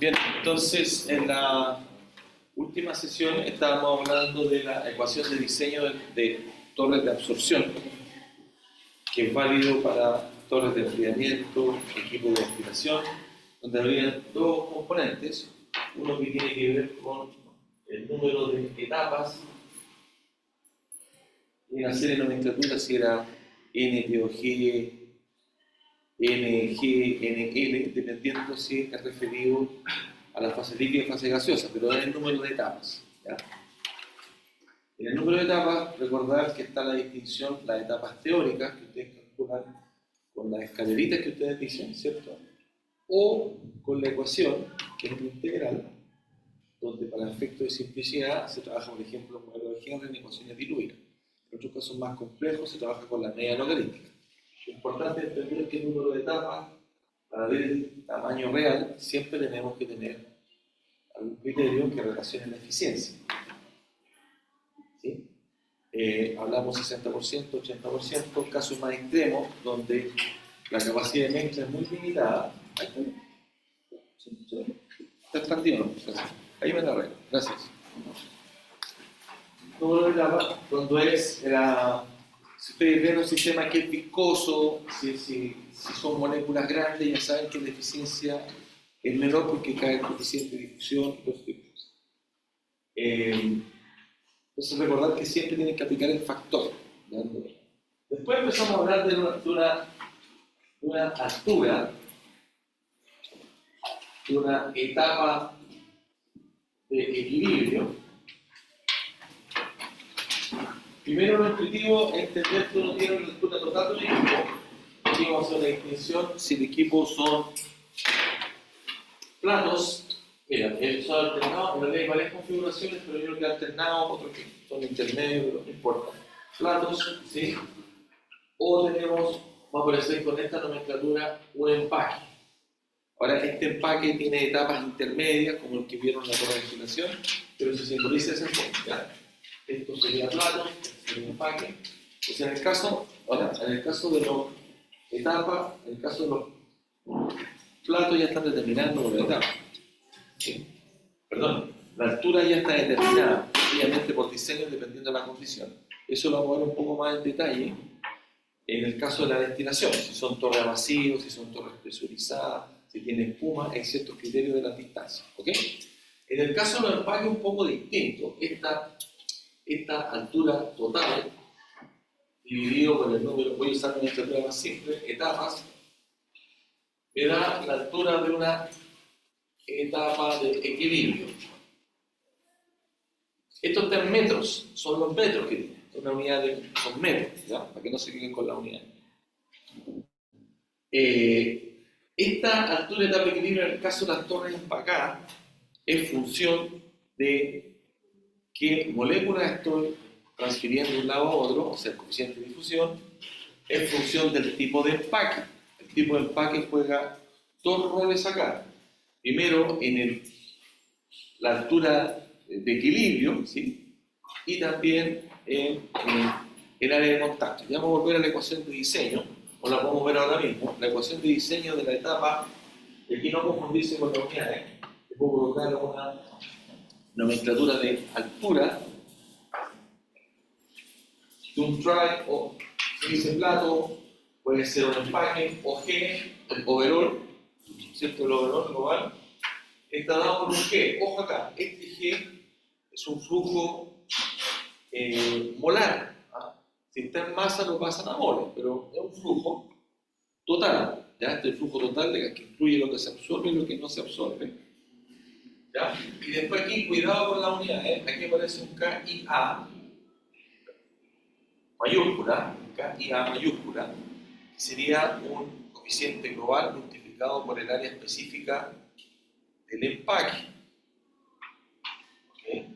Bien, entonces en la última sesión estábamos hablando de la ecuación de diseño de torres de absorción, que es válido para torres de enfriamiento, equipos de ventilación, donde habría dos componentes, uno que tiene que ver con el número de etapas y una serie de nomenclaturas, si era NTOG, NG, NL, dependiendo si es referido a la fase líquida y fase gaseosa, pero es el número de etapas, ¿ya? En el número de etapas, recordar que está la distinción, las etapas teóricas que ustedes calculan con las escaleritas que ustedes dicen, ¿cierto? O con la ecuación, que es una integral, donde para efecto de simplicidad se trabaja, por ejemplo, el modelo de Henry en ecuaciones diluidas. En otros casos más complejos se trabaja con la media logarítmica. Lo importante es entender que el número de etapas, para ver el tamaño real, siempre tenemos que tener algún criterio que relacione la eficiencia. ¿Sí? Hablamos 60%, 80%, casos más extremos, donde la capacidad de mezcla es muy limitada. Ahí está. ¿Está expandido? Ahí me la arreglo. Gracias. Número de etapas, cuando es si ustedes ven un sistema que es viscoso, si son moléculas grandes, ya saben que la eficiencia es menor porque cae el coeficiente de difusión y los tipos. Entonces recordar que siempre tienen que aplicar el factor. Después empezamos a hablar de una altura, de una etapa de equilibrio. Primero lo intuitivo es entender que uno tiene una altura total de un equipo. Aquí vamos a hacer una distinción si el equipo son platos. Mira, son alternados, en realidad hay varias configuraciones, pero hay uno que es alternado, otros que son intermedios, pero no importa. Platos, ¿sí? O tenemos, vamos a aparecer con esta nomenclatura, un empaque. Ahora, este empaque tiene etapas intermedias, como el que vieron en la torre de ventilación, pero se simboliza ese enfoque, ¿ya? Esto sería plato, esto sería empaque. Pues en el caso de los etapas, en el caso de los platos ya están determinados por la etapa. ¿Sí? Perdón, la altura ya está determinada, obviamente por diseño dependiendo de la condición. Eso lo vamos a ver un poco más en detalle en el caso de la destilación, si son torres a vacío, si son torres presurizadas, si tienen espuma, hay ciertos criterios de las distancias. ¿Ok? En el caso de los empaques un poco distinto, esta altura total, dividido por el número, voy a usar una altura más simple, etapas, me da la altura de una etapa de equilibrio. Estos 3 metros son los metros que tiene. Una unidad son metros, ¿ya? Para que no se queden con la unidad. Esta altura de etapa de equilibrio, en el caso de las torres empacadas, es función de qué moléculas estoy transfiriendo de un lado a otro, o sea, el coeficiente de difusión, es función del tipo de empaque. El tipo de empaque juega 2 roles acá. Primero, la altura de equilibrio, ¿sí? Y también en el área de contacto. Ya vamos a volver a la ecuación de diseño, o la podemos ver ahora mismo. La ecuación de diseño de la etapa, y aquí no confundirse con la unidad, que puedo colocar una nomenclatura de altura de un try, o se dice plato, puede ser un empaque, o G, el overall, ¿cierto? El overall global está dado por un G. Ojo acá, este G es un flujo molar. ¿Ah? Si está en masa lo pasan a moles, pero es un flujo total. ¿Ya? Este es el flujo total que incluye lo que se absorbe y lo que no se absorbe. ¿Ya? Y después aquí, cuidado con la unidad, aquí aparece un KIA mayúscula, KIA mayúscula, que sería un coeficiente global multiplicado por el área específica del empaque. ¿Okay?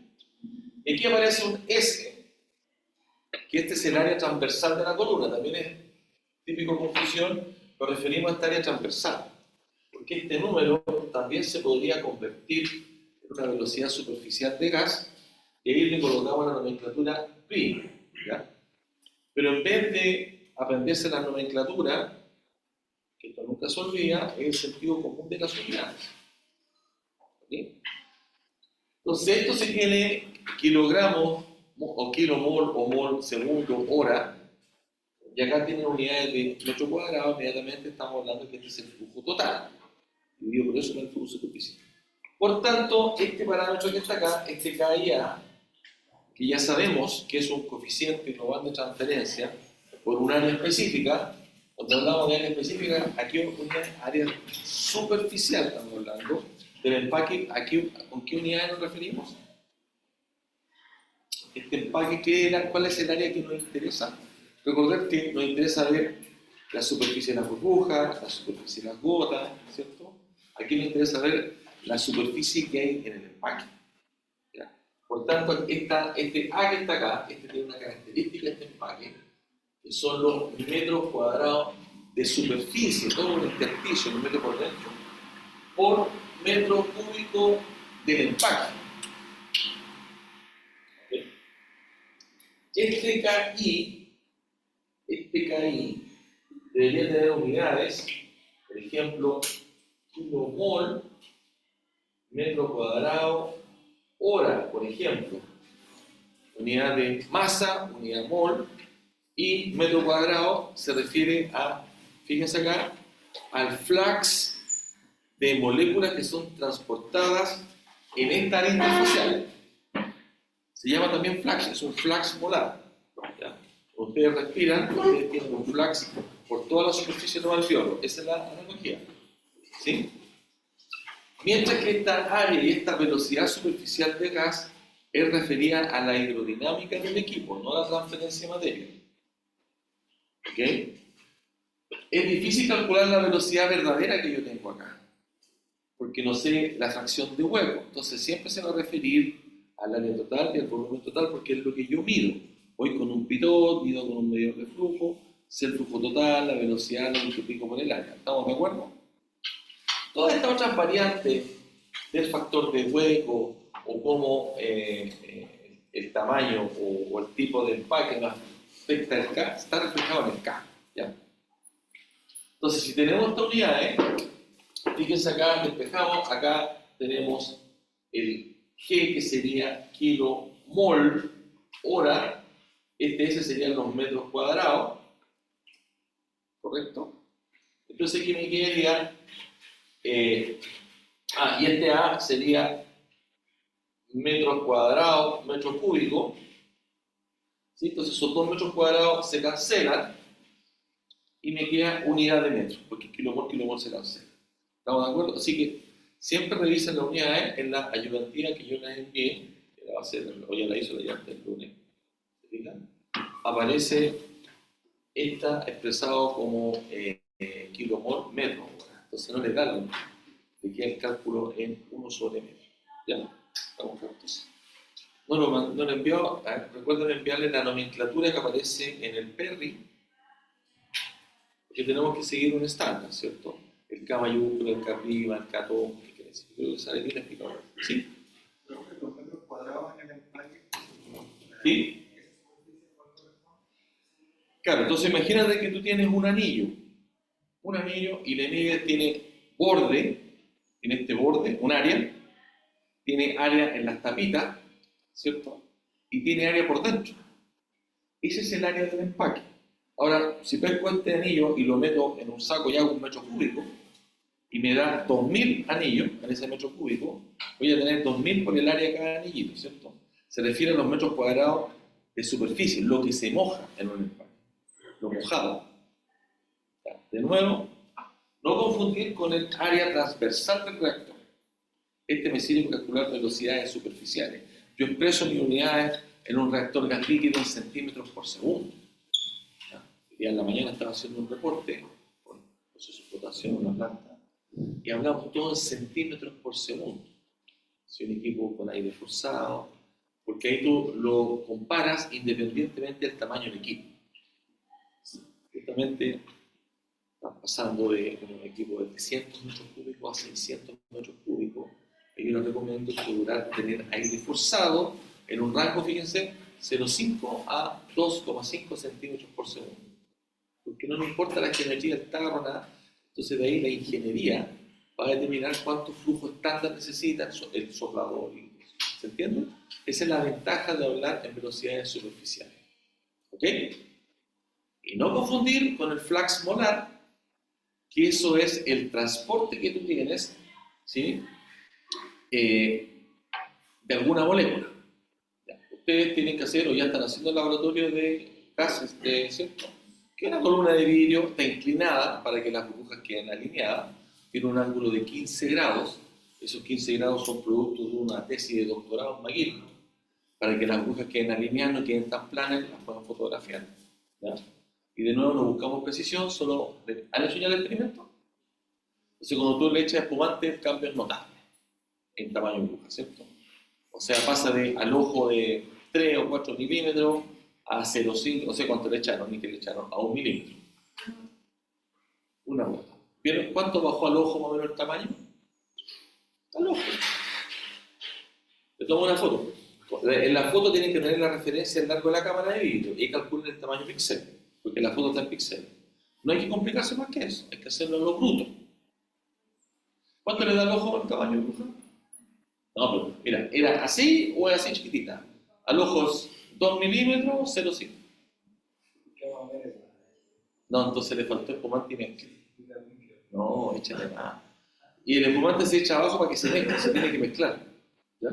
Y aquí aparece un S, que este es el área transversal de la columna, también es típico confusión, lo referimos a esta área transversal, porque este número también se podría convertir una velocidad superficial de gas, y ahí le colocamos la nomenclatura pi, ¿ya? Pero en vez de aprenderse la nomenclatura, que esto nunca se olvida, es el sentido común de las unidades. ¿Sí? Entonces esto se tiene kilogramos o kilomol o mol segundo, hora, y acá tiene unidades de metro cuadrado, inmediatamente estamos hablando de que este es el flujo total, dividido por eso en el flujo superficial. Por tanto, este parámetro que está acá, este KIA, que ya sabemos que es un coeficiente global de transferencia por un área específica, cuando hablamos de área específica, aquí es una área superficial, estamos hablando del empaque, aquí, ¿con qué unidades nos referimos? Este empaque, ¿cuál es el área que nos interesa? Recordar que nos interesa ver la superficie de las burbujas, la superficie de las gotas, ¿cierto? Aquí nos interesa ver la superficie que hay en el empaque. ¿Ya? Por tanto, este A que está acá, este tiene una característica de este empaque, que son los metros cuadrados de superficie, todo un intersticio, un metro por dentro, por metro cúbico del empaque. ¿Okay? Este KI debería tener unidades, por ejemplo, kilomol, metro cuadrado, hora, por ejemplo. Unidad de masa, unidad mol, y metro cuadrado se refiere a, fíjense acá, al flux de moléculas que son transportadas en esta área interfacial. Se llama también flux, es un flux molar. ¿Ya? Ustedes respiran, ustedes tienen un flux por toda la superficie del alveolo. Esa es la analogía. ¿Sí? Mientras que esta área y esta velocidad superficial de gas es referida a la hidrodinámica del equipo, no a la transferencia de materia. ¿Ok? Es difícil calcular la velocidad verdadera que yo tengo acá, porque no sé la fracción de hueco. Entonces siempre se va a referir al área total y al volumen total, porque es lo que yo mido. Voy con un pitot, mido con un medidor de flujo, sé el flujo total, la velocidad, lo multiplico por el área. ¿Estamos de acuerdo? Todas estas otras variantes del factor de hueco o cómo el tamaño o el tipo de empaque nos afecta el K, está reflejado en el K. ¿Ya? Entonces, si tenemos esta unidad, fíjense acá, despejamos, acá tenemos el G, que sería kilomol hora, S serían los metros cuadrados, ¿correcto? Entonces aquí me quedaría, y este A sería metros cuadrados, metros cúbicos, ¿sí? Entonces esos 2 metros cuadrados se cancelan y me queda unidad de metro, porque kilomol se cancela. ¿Estamos de acuerdo? Así que siempre revisen las unidades en la ayudantía que yo les envié, que la va a hacer, o ya la hizo la ayudante el lunes. ¿Se fijan? Aparece esta expresado como kilomol metro. Entonces no le da, le queda el cálculo en 1 sobre metro. ¿Ya? Estamos juntos. No lo envió, recuerden enviarle la nomenclatura que aparece en el PERRI, porque tenemos que seguir un estándar, ¿cierto? El K mayúscula, el K arriba, el K todo, ¿qué quiere decir? Creo que sale bien explicado. ¿Sí? Creo que los metros cuadrados en el empaque. ¿Sí? Claro, entonces imagínate que tú tienes un anillo y le mides, tiene borde, en este borde, un área, tiene área en las tapitas, ¿cierto? Y tiene área por dentro. Ese es el área del empaque. Ahora, si pesco este anillo y lo meto en un saco y hago un metro cúbico, y me da 2000 anillos en ese metro cúbico, voy a tener 2000 por el área de cada anillito, ¿cierto? Se refiere a los metros cuadrados de superficie, lo que se moja en un empaque, lo mojado. De nuevo, no confundir con el área transversal del reactor. Este me sirve para calcular velocidades superficiales. Yo expreso mis unidades en un reactor gas líquido en centímetros por segundo. El día en la mañana estaba haciendo un reporte con proceso de explotación en una planta y hablamos todo en centímetros por segundo. Si un equipo con aire forzado, porque ahí tú lo comparas independientemente del tamaño del equipo. Justamente están pasando de un equipo de 300 metros cúbicos a 600 metros cúbicos. Y yo les recomiendo tener aire forzado en un rango, fíjense, 0,5 a 2,5 centímetros por segundo. Porque no nos importa la geometría del tarro, nada. Entonces de ahí la ingeniería va a determinar cuánto flujo estándar necesita el soplador. ¿Se entiende? Esa es la ventaja de hablar en velocidades superficiales. ¿Ok? Y no confundir con el flux molar, que eso es el transporte que tú tienes, ¿sí? De alguna molécula. Ya. Ustedes tienen que hacer, o ya están haciendo el laboratorio de gases, ¿cierto? Que una columna de vidrio está inclinada para que las burbujas queden alineadas, tiene un ángulo de 15 grados, esos 15 grados son producto de una tesis de doctorado en McGill, para que las burbujas queden alineadas, no queden tan planas, las puedan fotografiar. ¿Ya? Y de nuevo no buscamos precisión, solo ¿han hecho ya el experimento? Entonces cuando tú le echas espumante, el cambio es notable en tamaño de burbuja, ¿cierto? O sea, pasa al ojo de 3 o 4 milímetros a 0,5, no sé cuánto le echaron, ni que le echaron, a 1 milímetro. Una gota. ¿Vieron cuánto bajó al ojo más o menos el tamaño? Al ojo. Le tomo una foto. En la foto tienen que tener la referencia al largo de la cámara de vídeo y calculen el tamaño píxel, porque la foto está en píxeles. No hay que complicarse más que eso, hay que hacerlo en lo bruto. ¿Cuánto le da el ojo al tamaño bruto? No, pero mira, ¿era así o era así chiquitita? Al ojo es 2 milímetros, 0,5. No, entonces le faltó espumante y mezcla. No, échale más. Y el espumante se echa abajo para que se mezcle, se tiene que mezclar. ¿Ya?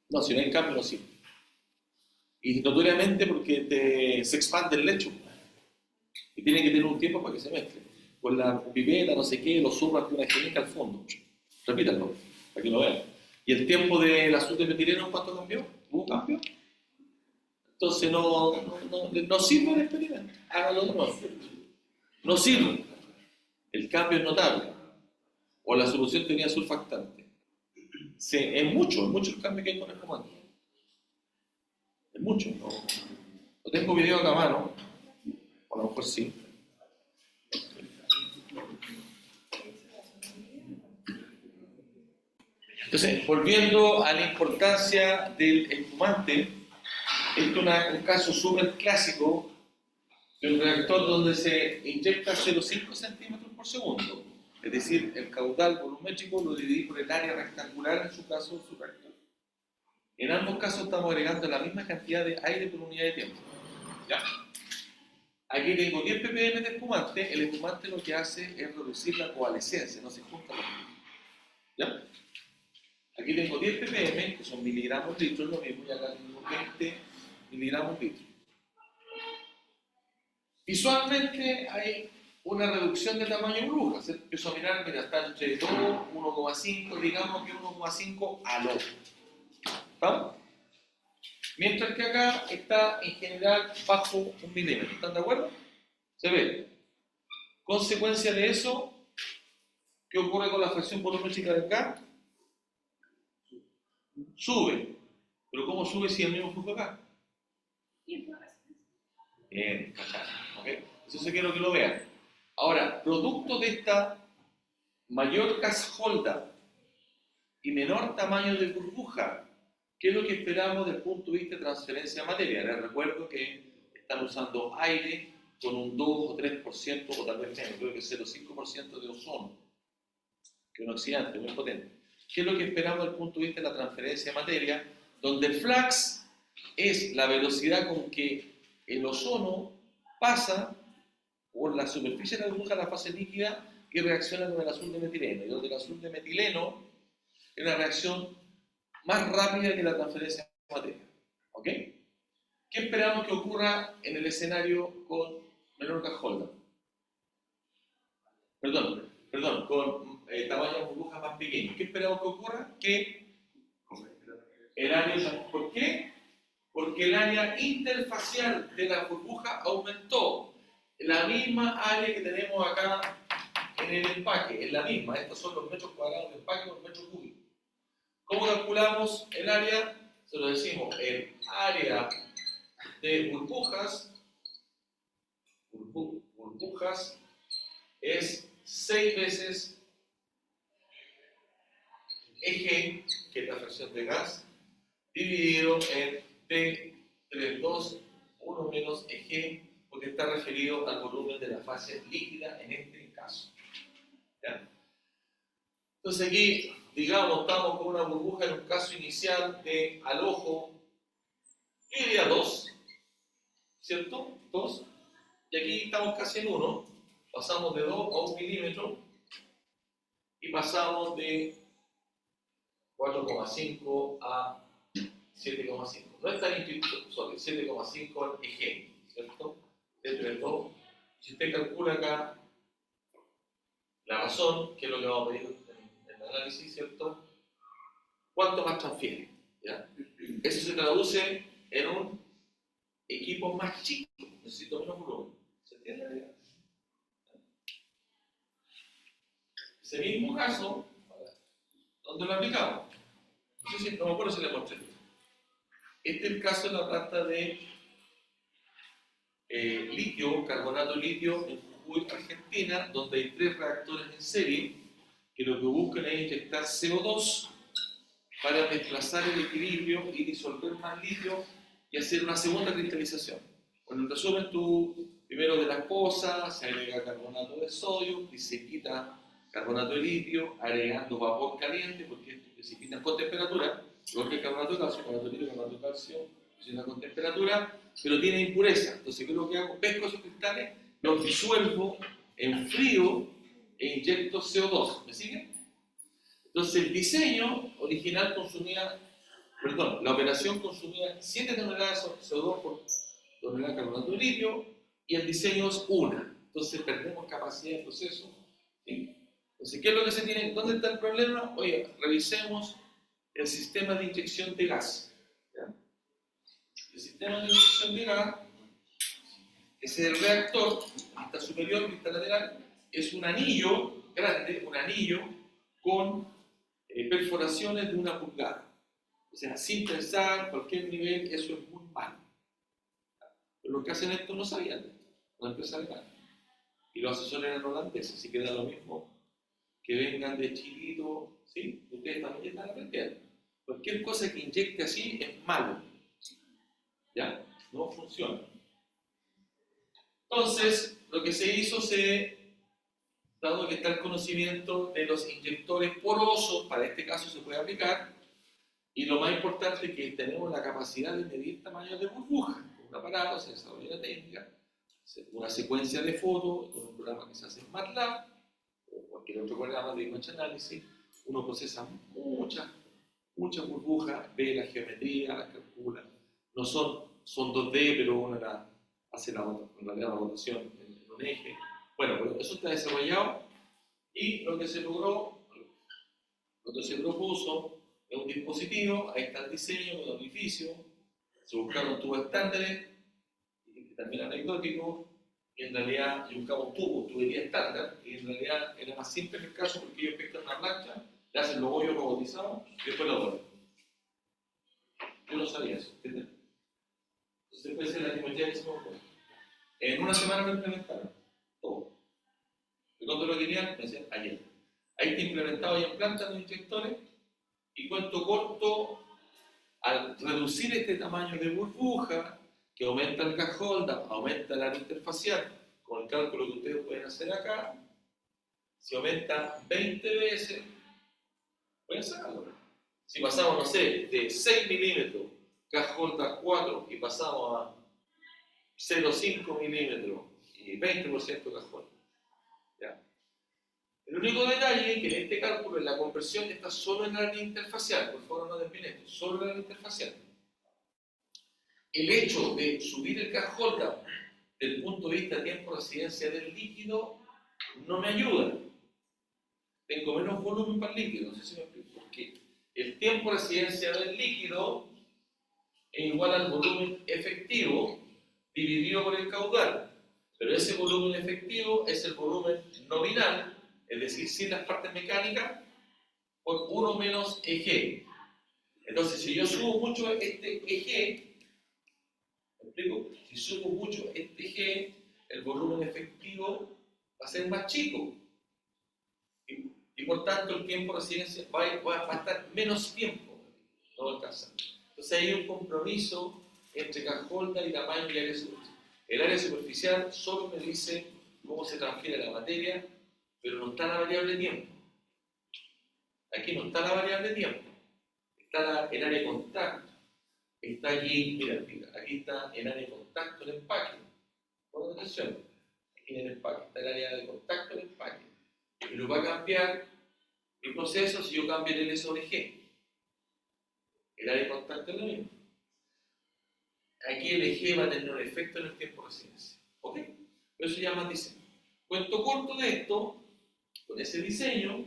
No, si no hay cambio, no sirve. Y notoriamente porque se expande el lecho. Y tiene que tener un tiempo para que se mezcle. Con la pipeta, no sé qué, lo zurras de una jeringa al fondo. Repítanlo, para que lo vean. ¿Y el tiempo del azul de metileno cuánto cambió? ¿Hubo cambio? Entonces no sirve el experimento. Hágalo de nuevo. No sirve. El cambio es notable. O la solución tenía surfactante. Sí, es mucho el cambio que hay con el comando. Es mucho. No tengo video acá a mano. O a lo mejor sí. Entonces, volviendo a la importancia del espumante, esto es un caso súper clásico de un reactor donde se inyecta 0,5 centímetros por segundo. Es decir, el caudal volumétrico lo dividí por el área rectangular, en su caso, su reactor. En ambos casos estamos agregando la misma cantidad de aire por unidad de tiempo. ¿Ya? Aquí tengo 10 ppm de espumante. El espumante lo que hace es reducir la coalescencia, no se junta los mismos. ¿Ya? Aquí tengo 10 ppm, que son miligramos litros, lo mismo, y acá tengo 20 miligramos litros. Visualmente hay una reducción de tamaño de burbuja. Se empezó a mirar, mira, está entre 2, 1,5, digamos que 1,5 al ojo. ¿Está? Mientras que acá está en general bajo 1 milímetro. ¿Están de acuerdo? Se ve. Consecuencia de eso, ¿qué ocurre con la fracción volumétrica de acá? Sube. ¿Pero cómo sube si el mismo flujo acá? Bien, ¿okay? Eso quiero que lo vean. Ahora, producto de esta mayor Gas-Holder y menor tamaño de burbuja, ¿qué es lo que esperamos desde el punto de vista de transferencia de materia? Les recuerdo que están usando aire con un 2 o 3%, o tal vez menos, creo que 0,5% de ozono, que es un oxidante muy potente. ¿Qué es lo que esperamos desde el punto de vista de la transferencia de materia? Donde el flux es la velocidad con que el ozono pasa por la superficie de la burbuja a la fase líquida y reacciona con el azul de metileno. Y donde el azul de metileno es una reacción más rápida que la transferencia de materia. ¿Ok? ¿Qué esperamos que ocurra en el escenario con menor Gas-Holder? Perdón, con tamaño de burbuja más pequeño. ¿Qué esperamos que ocurra? Que el área... ¿Por qué? Porque el área interfacial de la burbuja aumentó. La misma área que tenemos acá en el empaque, es la misma. Estos son los metros cuadrados de empaque por metro cúbico. ¿Cómo calculamos el área? Se lo decimos, el área de burbujas es 6 veces Eg, que es la fracción de gas, dividido en T32, 1 menos Eg, porque está referido al volumen de la fase líquida en este caso. ¿Ya? Entonces aquí, digamos, estamos con una burbuja en un caso inicial de al ojo, yo diría 2, ¿cierto? 2. Y aquí estamos casi en 1. Pasamos de 2 a 1 milímetro y pasamos de 4,5 a 7,5. No es tan intuitivo, solo 7,5 en eje, ¿cierto? Entre 2. Si usted calcula acá la razón, que es lo que vamos a pedir en el análisis, ¿cierto? ¿Cuánto más transfiere? ¿Ya? Eso se traduce en un equipo más chico. Necesito menos volumen. ¿Se entiende la idea? Ese mismo caso, ¿dónde lo aplicamos? No sé si, no me acuerdo si le mostré. Este es el caso de la planta de litio, carbonato de litio en Jujuy, Argentina, donde hay 3 reactores en serie que lo que buscan es inyectar CO2 para desplazar el equilibrio y disolver más litio y hacer una segunda cristalización. Bueno, en resumen, tú primero de las cosas, se agrega carbonato de sodio y se quita carbonato de litio, agregando vapor caliente, porque esto precipitan con temperatura, igual que el carbonato de calcio, carbonato de litio, carbonato de calcio, precipitan con temperatura, pero tiene impureza. Entonces, ¿qué es lo que hago? Pesco esos cristales, los disuelvo en frío e inyecto CO2. ¿Me siguen? Entonces, el diseño original consumía, perdón, la operación consumía 7 toneladas de CO2 por tonelada de carbonato de litio y el diseño es 1. Entonces, perdemos capacidad de proceso. ¿Sí? Entonces, ¿qué es lo que se tiene? ¿Dónde está el problema? Oye, revisemos el sistema de inyección de gas. ¿Ya? El sistema de inyección de gas, ese es el reactor, vista superior, vista lateral, es un anillo grande, un anillo con perforaciones de 1 pulgada. O sea, sin pensar, cualquier nivel, eso es muy malo. Pero los que hacen esto no sabían de esto, la empresa alemana. Y los asesores eran holandeses, así que da lo mismo que vengan de Chilito, ¿sí? Ustedes también están aprendiendo. Cualquier cosa que inyecte así es malo. ¿Ya? No funciona. Entonces, lo que se hizo, dado que está el conocimiento de los inyectores porosos, para este caso se puede aplicar, y lo más importante es que tenemos la capacidad de medir tamaños de burbuja. Con un aparato se desarrolla la técnica, una secuencia de fotos, con un programa que se hace en MATLAB, o cualquier otro programa de image analysis, uno procesa muchas burbujas, ve la geometría, las calcula. No son 2D, pero uno hace la rotación en un eje. Bueno, pero eso está desarrollado y lo que se logró, lo que se propuso es un dispositivo, ahí está el diseño, el orificio, se buscaron tubos estándares, y también anecdóticos, y en realidad buscamos tubería estándar, y en realidad era más simple en el caso porque ellos pescan una plancha, le hacen los hoyos robotizados y después lo doblan. Yo no sabía eso, ¿entiendes? Entonces puede ser la tecnología que se propone. En una semana lo implementaron, todo. ¿Y cuándo lo querían? Me decían ayer. Ahí está implementado ya en planta los inyectores, y cuento corto, al reducir este tamaño de burbuja, que aumenta el gas holder, aumenta el área interfacial, con el cálculo que ustedes pueden hacer acá, si aumenta 20 veces, pueden sacarlo. Si pasamos, no sé, de 6 milímetros, gas holder 4, y pasamos a 0,5 milímetros y 20% gas holder. ¿Ya? El único detalle es que en este cálculo, en la conversión, está solo en el área interfacial, por favor no desvíen esto, solo en el área interfacial. El hecho de subir el gas holder desde el punto de vista de tiempo de residencia del líquido no me ayuda. Tengo menos volumen para el líquido, no sé si me explico. Porque el tiempo de residencia del líquido es igual al volumen efectivo dividido por el caudal. Pero ese volumen efectivo es el volumen nominal, es decir, sin las partes mecánicas, por 1 menos EG. Entonces, si yo subo mucho este EG, ¿me explico? Si subo mucho este G, el volumen efectivo va a ser más chico. Y por tanto, el tiempo de residencia va a estar menos tiempo. No va a alcanzar. Entonces, hay un compromiso entre gas holder y tamaño y área superficial. El área superficial solo me dice cómo se transfiere la materia, pero no está la variable tiempo. Aquí no está la variable tiempo, está el área de contacto. Está aquí, mira, aquí está el área de contacto del empaque. Pon atención, aquí en el empaque está el área de contacto del empaque. Y lo va a cambiar mi proceso si yo cambio el L sobre G. El área de contacto es lo mismo. Aquí el G va a tener un efecto en el tiempo de residencia. ¿Ok? Pero eso se llama diseño. Cuento corto de esto, con ese diseño,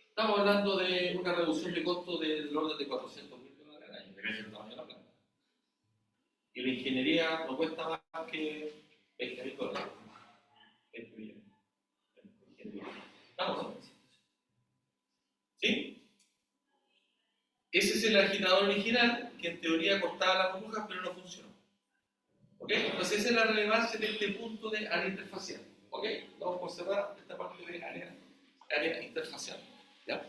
estamos hablando de una reducción de costo del orden de $400.000 al año, depende del tamaño de la planta. Y la ingeniería no cuesta más que $20.000. 20 millones. ¿Estamos? ¿Sí? Ese es el agitador original que en teoría cortaba las burbujas pero no funcionó. ¿Ok? Entonces esa es la relevancia de este punto de área interfacial. ¿Ok? Vamos por cerrar esta parte de área interfacial. ¿Ya?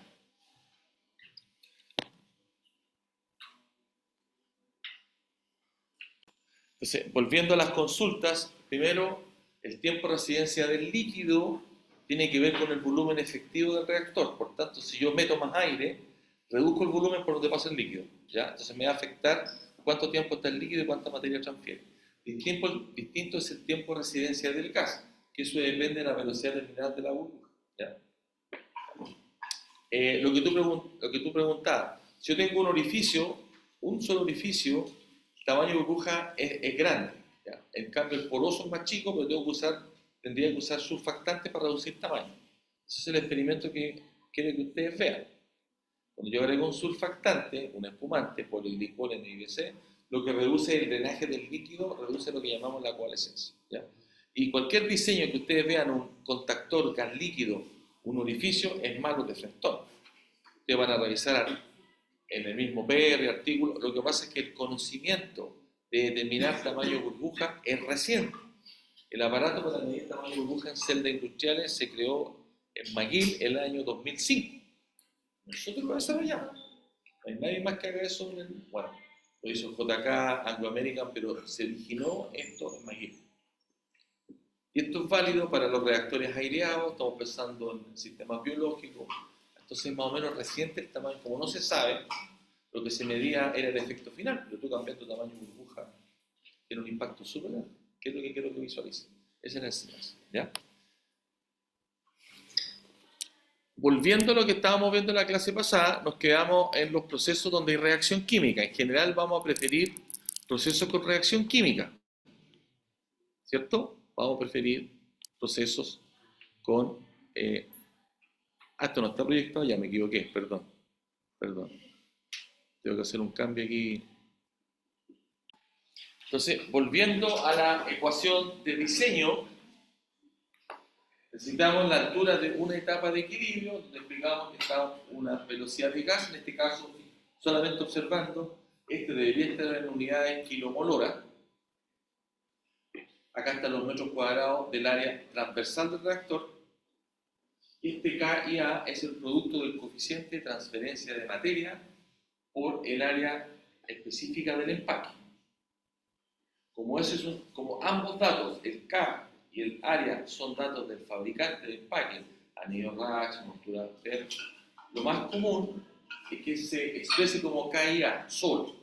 Entonces, volviendo a las consultas, primero, el tiempo de residencia del líquido tiene que ver con el volumen efectivo del reactor. Por tanto, si yo meto más aire, reduzco el volumen por donde pasa el líquido. ¿Ya? Entonces me va a afectar cuánto tiempo está el líquido y cuánta materia transfiere. Distinto es el tiempo de residencia del gas, que eso depende de la velocidad terminal de la burbuja. ¿Ya? Lo que tú preguntabas, si yo tengo un orificio, un solo orificio, el tamaño de burbuja es grande. ¿Ya? En cambio, el poroso es más chico, pero tendría que usar surfactantes para reducir tamaño. Ese es el experimento que quiero que ustedes vean. Cuando yo agrego un surfactante, un espumante, polidicol en IBC, lo que reduce el drenaje del líquido, reduce lo que llamamos la coalescencia. ¿Ya? Y cualquier diseño que ustedes vean, un contactor gas líquido, un orificio, es malo deflector. Ustedes van a revisar en el mismo PR, artículo, lo que pasa es que el conocimiento de determinar tamaño de burbuja es reciente. El aparato para medir tamaño de burbuja en celdas industriales se creó en McGill el año 2005. Nosotros lo desarrollamos. No hay nadie más que haga eso. Bueno, lo hizo JK, Anglo American, pero se originó esto en McGill. Y esto es válido para los reactores aireados, estamos pensando en sistemas biológicos. Entonces, más o menos reciente el tamaño, como no se sabe, lo que se medía era el efecto final, pero tú cambiando tu tamaño de burbuja, tiene un impacto súper grande. ¿Qué es lo que quiero que visualicen? Esa es la enseñanza, ¿ya? Volviendo a lo que estábamos viendo en la clase pasada, nos quedamos en los procesos donde hay reacción química. En general vamos a preferir procesos con reacción química, ¿cierto? Vamos a preferir procesos con... esto no está proyectado, ya me equivoqué, perdón. Tengo que hacer un cambio aquí. Entonces, volviendo a la ecuación de diseño, necesitamos la altura de una etapa de equilibrio, donde explicamos que está una velocidad de gas, en este caso, solamente observando, este debería estar en unidades kilomolora. Acá están los metros cuadrados del área transversal del reactor. Este K y A es el producto del coeficiente de transferencia de materia por el área específica del empaque. Como ambos datos, el K y el área, son datos del fabricante de empaque, anillo RAX, montura PER, lo más común es que se exprese como K y A, solo.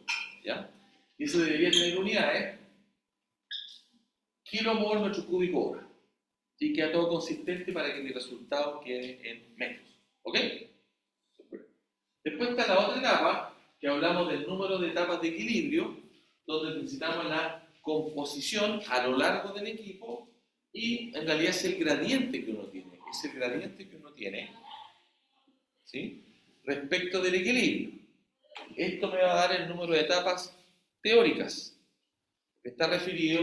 ¿Ya? Y eso debería tener unidades, kilomol metro cúbico hora. Y queda todo consistente para que mi resultado quede en metros. ¿Ok? Después está la otra etapa, que hablamos del número de etapas de equilibrio, donde necesitamos la composición a lo largo del equipo y en realidad es el gradiente que uno tiene. Es el gradiente que uno tiene, ¿sí?, respecto del equilibrio. Esto me va a dar el número de etapas teóricas, que está referido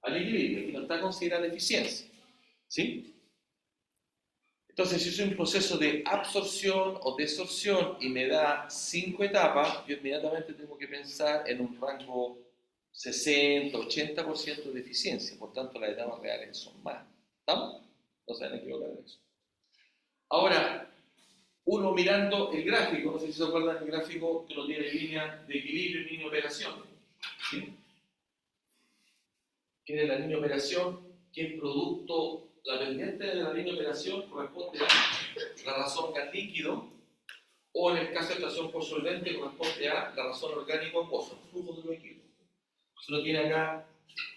al equilibrio, y no está considerada eficiencia. ¿Sí? Entonces, si soy un proceso de absorción o desorción y me da 5 etapas, yo inmediatamente tengo que pensar en un rango 60-80% de eficiencia. Por tanto, las etapas reales son más. ¿Estamos? No se van a equivocar en eso. Ahora, uno mirando el gráfico, no sé si se acuerdan del gráfico que uno tiene línea de equilibrio y línea de operación. ¿Sí? Tiene la línea de operación que es producto, la pendiente de la línea de operación corresponde a la razón gas líquido, o en el caso de extracción por solvente corresponde a la razón orgánico acuoso, flujo de los líquidos. Uno tiene acá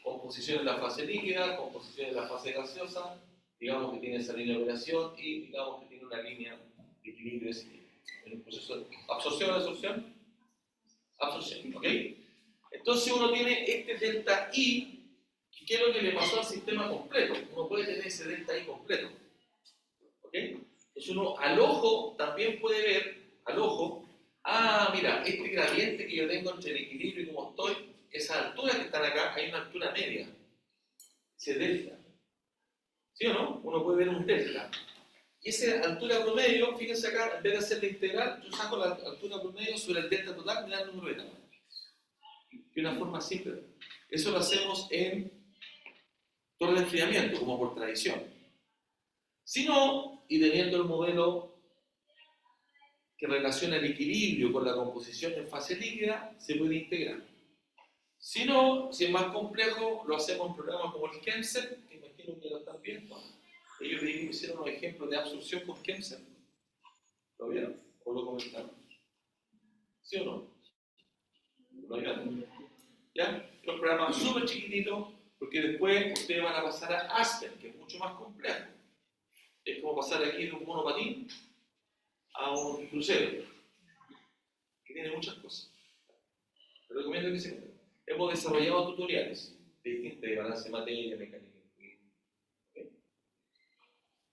composición en la fase líquida, composición en la fase gaseosa, digamos que tiene esa línea de operación y digamos que tiene una línea de equilibrio en el proceso de absorción o desorción. Absorción, ¿ok? Entonces uno tiene este delta I, que es lo que le pasó al sistema completo. Uno puede tener ese delta I completo, ¿ok? Entonces uno al ojo también puede ver, al ojo, mira, este gradiente que yo tengo entre el equilibrio y cómo estoy, esas alturas que están acá, hay una altura media, ese delta. ¿Sí o no? Uno puede ver un delta. Y esa altura promedio, fíjense acá, en vez de hacer la integral, yo saco la altura promedio sobre el delta total y me da el número de etapas. De una forma simple. Eso lo hacemos en torre de enfriamiento, como por tradición. Si no, y teniendo el modelo que relaciona el equilibrio con la composición en fase líquida, se puede integrar. Si no, si es más complejo, lo hacemos en programas como el Kemser, que imagino que lo están viendo. Ellos hicieron unos ejemplos de absorción con Kemser. ¿Lo vieron? ¿O lo comentaron? ¿Sí o no? ¿Lo vieron? ¿Ya? Los programas súper chiquititos, porque después ustedes van a pasar a Aspen, que es mucho más complejo. Es como pasar aquí de un monopatín a un crucero, que tiene muchas cosas. Les recomiendo que se metan. Hemos desarrollado tutoriales de balance de materia, mecánica.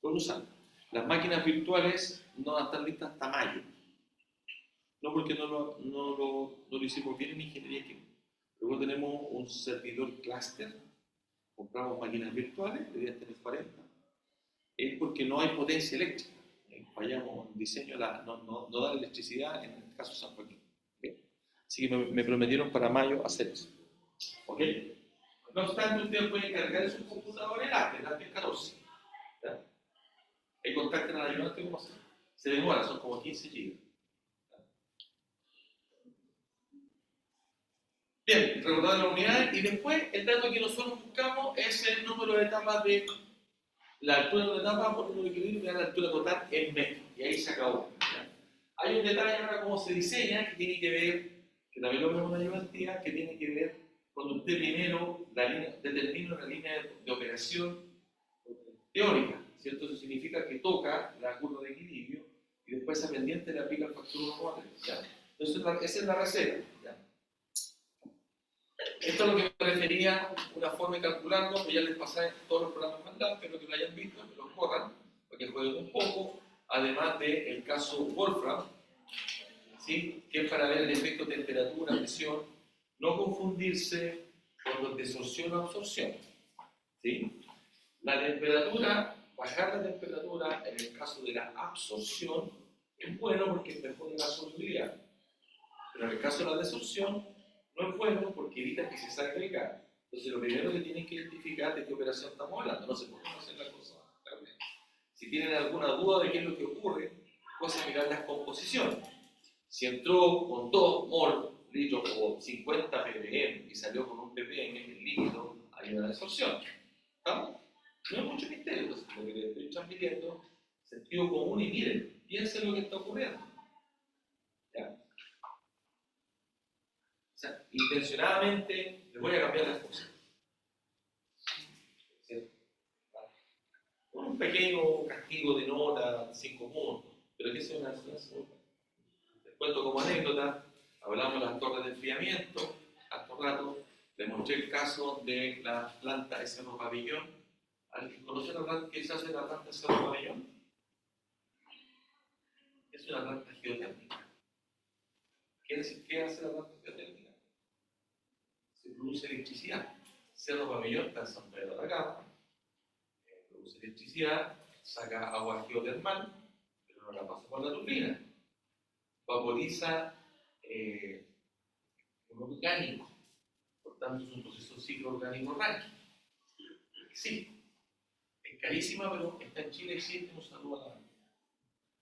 Lo usan. Las máquinas virtuales no van a estar listas hasta mayo. No porque no lo hicimos bien en ingeniería química. Luego tenemos un servidor clúster. Compramos máquinas virtuales, deberían tener 40. Es porque no hay potencia eléctrica. Fallamos en diseño, no da electricidad en el caso de San Joaquín. ¿Okay? Así que me prometieron para mayo hacer eso. ¿Ok? No obstante, ustedes pueden cargar en su computador el ATE 14. ¿Ya? Ahí contacten al ayudante cómo hacer. Se demora, son como 15 GB. Bien, recordar las unidades y después el dato que nosotros buscamos es el número de etapas de la altura de una etapa por número de equilibrio y la altura total en metros. Y ahí se acabó. ¿Ya? Hay un detalle ahora cómo se diseña que tiene que ver, que también lo vemos en la ayudantía, que tiene que ver cuando usted primero determina una línea de operación teórica, ¿cierto? Eso significa que toca la curva de equilibrio y después a pendiente le aplica el factor 1,3. ¿Ya? Entonces esa es la receta. ¿Ya? Esto es lo que me refería, una forma de calcularlo, que ya les pasé todos los programas mandados, pero que lo hayan visto, que los corran, para que jueguen un poco, además del caso Wolfram, ¿sí? Que es para ver el efecto de temperatura, presión, no confundirse con los de desorción o absorción. ¿Sí? La temperatura, bajar la temperatura en el caso de la absorción es bueno porque mejora la solubilidad, pero en el caso de la desorción no es bueno porque evita que se saque el gas. Entonces lo primero que tienen que identificar de qué operación estamos hablando, no se pueden hacer la cosa claramente. Si tienen alguna duda de qué es lo que ocurre, pueden mirar las composiciones. Si entró con 2 mol litros o 50 ppm y salió con 1 ppm, el líquido, hay una desorción. ¿Estamos? No hay mucho misterio, entonces lo que les estoy transmitiendo, sentido común y miren, piensen lo que está ocurriendo. ¿Ya? O sea, intencionadamente les voy a cambiar las cosas. ¿Cierto? Con un pequeño castigo de nota, 5 puntos, pero que es una enseñanza. Les cuento como anécdota, hablamos de las torres de enfriamiento, hace rato, les mostré el caso de la planta de Cerro Pabellón. ¿Alguien conoce la planta que se hace la planta de Cerro Pabellón? Es una planta geotérmica. ¿Qué hace la planta geotérmica? Se produce electricidad. Cerro Pabellón está en San Pedro de Atacama, produce electricidad, saca agua geotermal, pero no la pasa por la turbina. Vaporiza un orgánico, por tanto es un proceso ciclo orgánico Rankine. Sí, es carísima, pero está en Chile existe un saludo a la banca.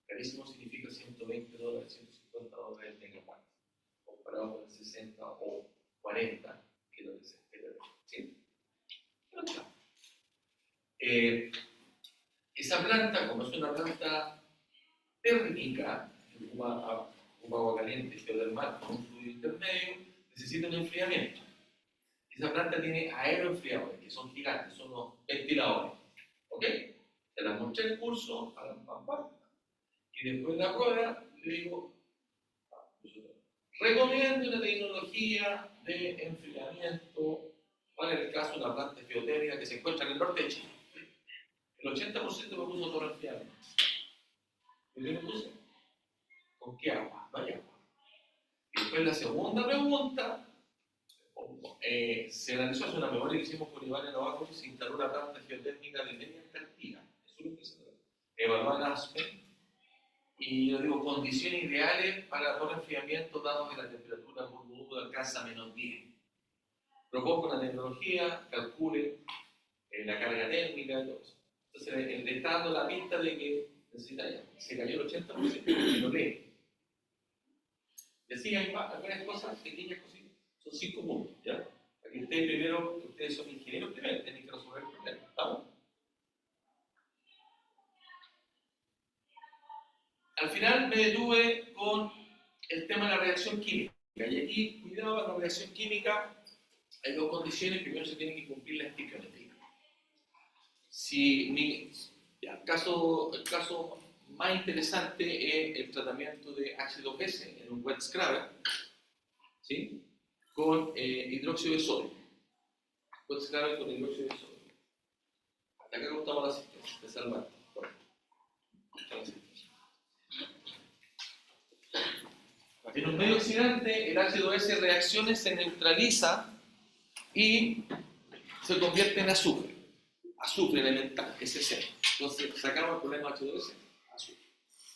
Carísimo significa $120, $150 el megawatt, comparado con el 60 o 40 que es lo que se espera. ¿Sí? Esa planta, como es una planta térmica, un agua caliente geotermal con un fluido intermedio, necesita un enfriamiento. Esa planta tiene aeroenfriadores, que son gigantes, son los ventiladores. ¿Ok? Se las mostré el curso, hagan pam pam, y después de la prueba le digo, recomiendo una tecnología de enfriamiento para el caso de una planta geotérmica que se encuentra en el norte de Chile. El 80% me puso todo enfriamiento. ¿Y yo le puse? ¿Con qué agua? No hay agua. Y después la segunda pregunta, se analizó, hace una memoria que hicimos con Iván Navarro, y se instaló una planta geotérmica de media Antártida. Eso es lo que se evaluó en Aspen. Y yo digo, condiciones ideales para todo enfriamiento, dado que la temperatura por volumen alcanza menos 10. Propongo una tecnología, calcule la carga térmica y todo eso. Entonces, le está dando la pista de que necesita ya. Se cayó el 80% y lo lee. Y así hay varias cosas, pequeñas cositas. Son 5 puntos, ¿ya? Para que ustedes primero, ustedes son ingenieros primero, tienen que resolver el problema. ¿Estamos? Al final me detuve con el tema de la reacción química. Y aquí, cuidado con la reacción química, hay dos condiciones. Primero se tienen que cumplir la estequiometría. El caso más interesante es el tratamiento de H2S en un wet scrubber, ¿sí? Con hidróxido de sodio. Wet scrubber con hidróxido de sodio. Hasta acá contamos la asistencia de Salvante. En un medio oxidante, el H2S reacciona, se neutraliza y se convierte en azufre. Azufre elemental, SC. Entonces, sacamos el problema H2S, azufre.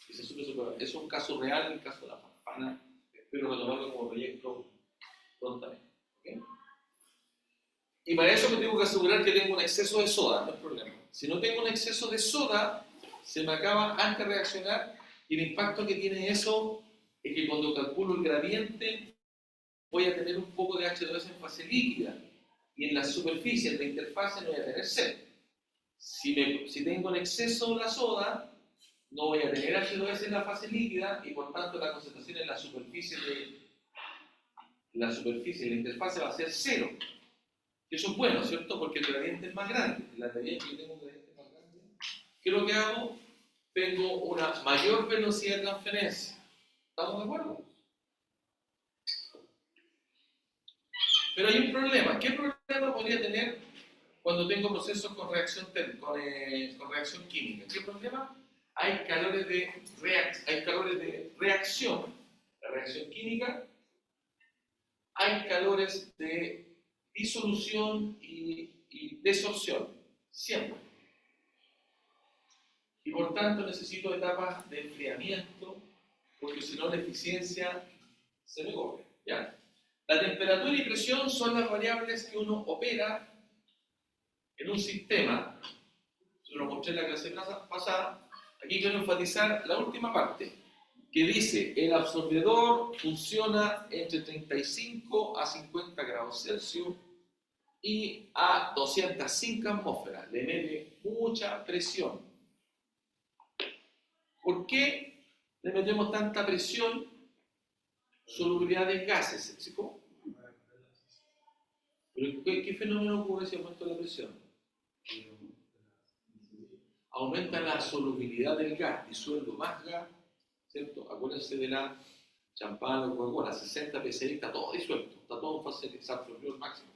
Y se sube. Es un caso real, el caso de la Farfana. Espero retomarlo como proyecto prontamente. ¿Okay? Y para eso me tengo que asegurar que tengo un exceso de soda, no hay problema. Si no tengo un exceso de soda, se me acaba antes de reaccionar, y el impacto que tiene eso es que cuando calculo el gradiente voy a tener un poco de H2S en fase líquida, y en la superficie, en la interfase, no voy a tener cero. Si tengo en exceso la soda, no voy a tener H2S en la fase líquida, y por tanto la concentración en la superficie de la interfase va a ser cero. Eso es bueno, ¿cierto? Porque el gradiente es más grande. En la medida que yo tengo un gradiente más grande, ¿qué es lo que hago? Tengo una mayor velocidad de transferencia. ¿Estamos de acuerdo? Pero hay un problema. ¿Qué problema podría tener cuando tengo procesos con reacción química? ¿Qué problema? Hay calores de reacción, la reacción química. Hay calores de disolución y desorción, siempre. Y por tanto necesito etapas de enfriamiento, porque si no la eficiencia se me corre, ¿ya? La temperatura y presión son las variables que uno opera en un sistema. Yo lo mostré en la clase pasada. Aquí quiero enfatizar la última parte, que dice el absorbedor funciona entre 35 a 50 grados Celsius y a 205 atmósferas. Le mete mucha presión. ¿Por qué le metemos tanta presión? Solubilidad de gases, ¿se explicó? ¿Pero qué fenómeno ocurre si aumenta la presión? Aumenta la solubilidad del gas, disuelvo más gas, ¿cierto? Acuérdense de la champán o Coca-Cola, 60 psi, está todo disuelto, está todo en fase que se absorbió al máximo.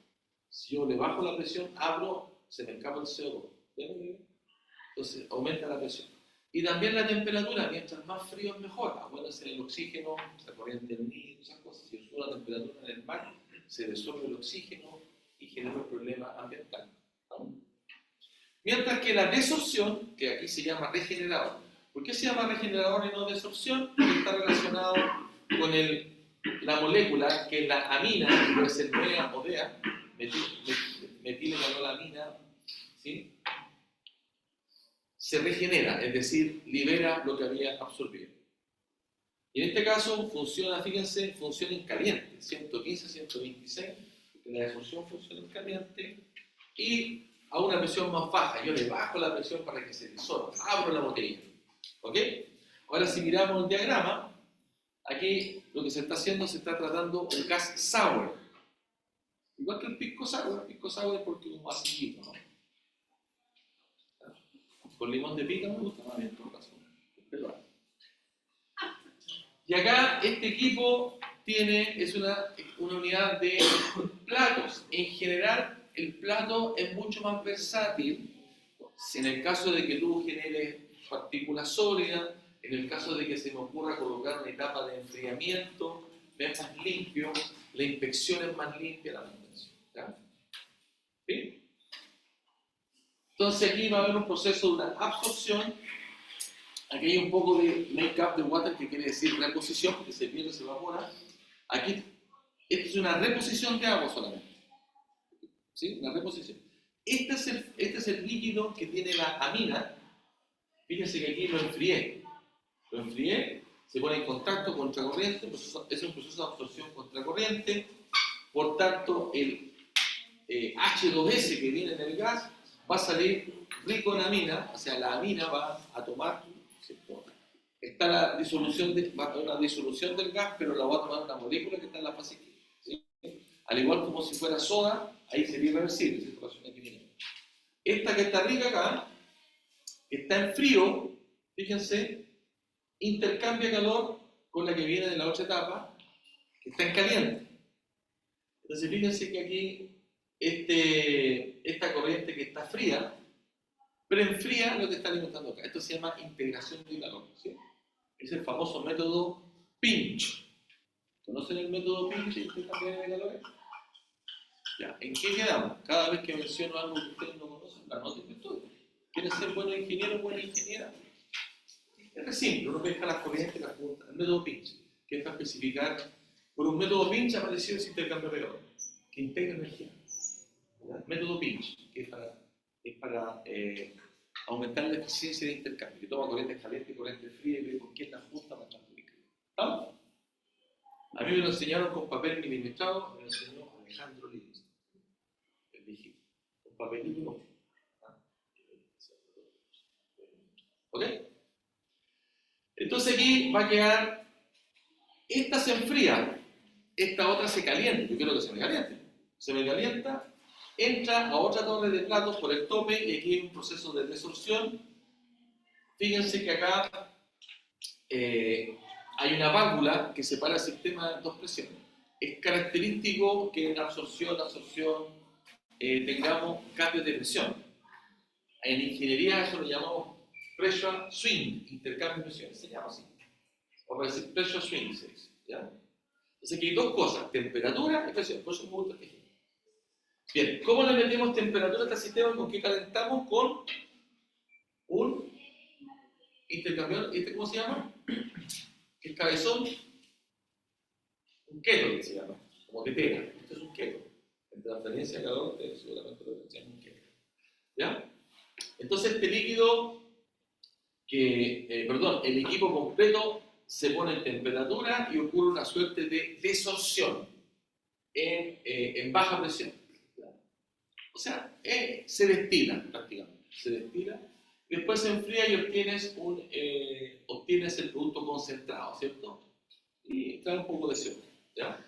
Si yo le bajo la presión, abro, se me escapa el CO2. Entonces aumenta la presión. Y también la temperatura, mientras más frío es mejor. Acuérdense del oxígeno, la corriente del Nilo, esas cosas. Si yo subo la temperatura en el mar, se disuelve el oxígeno y genera un problema ambiental, ¿no? Mientras que la desorción, que aquí se llama regenerador. ¿Por qué se llama regenerador y no desorción? Porque está relacionado con la molécula, que es la amina, que puede ser MEA o DEA, metilenganolamina, ¿sí? Se regenera, es decir, libera lo que había absorbido. Y en este caso funciona, fíjense, funciona en caliente, 115, 126, porque la desorción funciona en caliente, y a una presión más baja. Yo le bajo la presión para que se disuelva, abro la botella. ¿Ok? Ahora, si miramos el diagrama, aquí lo que se está haciendo, se está tratando un gas sour. Igual que el pisco sour es porque es un vasillito, ¿no? Con limón de pica me gusta más bien en todo caso. Pero, y acá este equipo es una unidad de platos. En general, el plato es mucho más versátil. En el caso de que tú generes partículas sólidas, en el caso de que se me ocurra colocar una etapa de enfriamiento, es más limpio, la inspección es más limpia, la manutención. ¿Sí? Entonces aquí va a haber un proceso de una absorción. Aquí hay un poco de make-up de water, que quiere decir reposición, porque se pierde, se evapora. Aquí, esta es una reposición de agua solamente. ¿Sí? Una reposición. Este es el líquido que tiene la amina. Fíjense que aquí lo enfrié. Lo enfrié, se pone en contacto contra corriente, es un proceso de absorción contra corriente. Por tanto, el H2S que viene en el gas va a salir rico en amina, o sea, la amina va a tomar, ¿cierto? Está la disolución, va a haber una disolución del gas, pero la va a tomar una molécula que está en la fase química, ¿sí? Al igual como si fuera soda, ahí sería irreversible, ¿cierto? Esta que está rica acá, que está en frío, fíjense, intercambia calor con la que viene de la otra etapa, que está en caliente. Entonces fíjense que aquí esta corriente que está fría, pero enfría lo que está alimentando acá. Esto se llama integración de calor, ¿sí? Es el famoso método Pinch. ¿Conocen el método Pinch de intercambio de calores? Ya, ¿en qué quedamos? Cada vez que menciono algo que ustedes no conocen, la nota que estudio. ¿Quieren ser buenos ingenieros o buena ingeniera? Es simple, uno pesca las corrientes y las puntas. El método Pinch, que es para especificar. Por un método Pinch apareció ese intercambio de calor, que integra energía. El método Pinch, que es para aumentar la eficiencia de intercambio, que toma corrientes calientes y corrientes frías y ve con quién la justa más rica. ¿Estamos? A mí me lo enseñaron con papel milimetrado, me lo enseñó Alejandro Livingston, el viejito, con papelito no. ¿Ok? Entonces aquí va a quedar, esta se enfría, esta otra se calienta, yo quiero que se me caliente, se me calienta, entra a otra torre de platos por el tope y aquí hay un proceso de desorción. Fíjense que acá hay una válvula que separa el sistema de dos presiones. Es característico que en absorción tengamos cambios de presión. En ingeniería eso lo llamamos pressure swing, intercambio de presión, se llama así. O puede decir pressure swing, se dice, ¿ya? Entonces aquí hay dos cosas, temperatura y presión, por eso me gusta el ejemplo. Bien, ¿cómo le metemos temperatura a este sistema? ¿Con qué calentamos? Con un intercambiador, ¿cómo se llama? El cabezón, un keto que se llama, como tetera. Esto es un keto. En transferencia de calor, seguramente lo decían un keto. ¿Ya? Entonces este líquido, el equipo completo se pone en temperatura y ocurre una suerte de desorción en baja presión. ¿Ya? O sea, se destila prácticamente. Se destila. Después se enfría y obtienes el producto concentrado, ¿cierto? Y trae un poco de CO2, ¿ya?